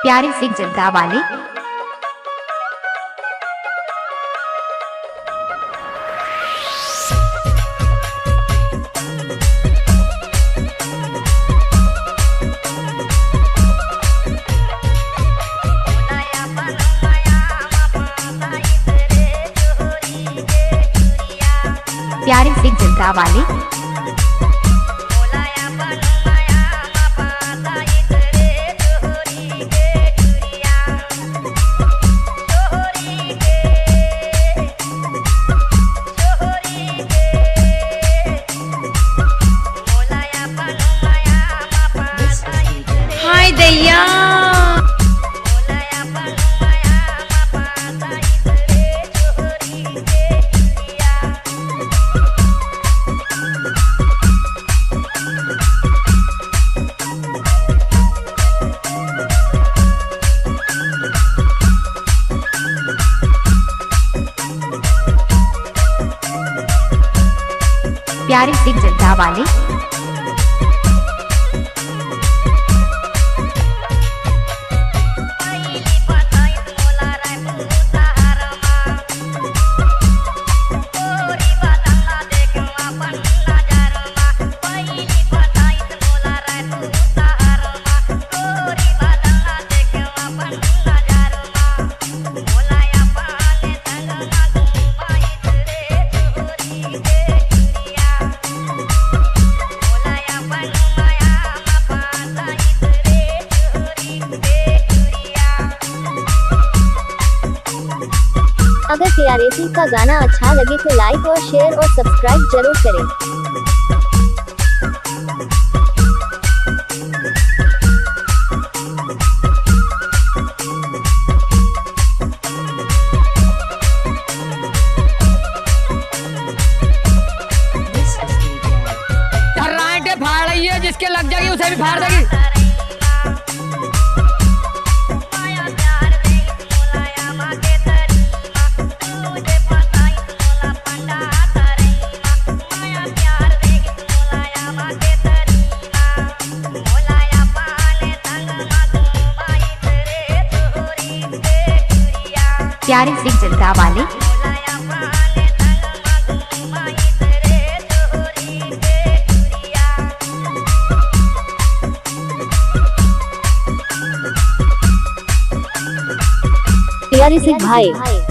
प्यारे से जनता वाले प्यारे से जनता वाले हाय दैया प्यारे से जनता वाले अगर KRAC का गाना अच्छा लगे तो लाइक और शेयर और सब्सक्राइब जरूर करें। फाड़ रही है, जिसके लग जाएगी उसे भी फाड़ देगी। प्यारे से जनता वाले KRAC भाई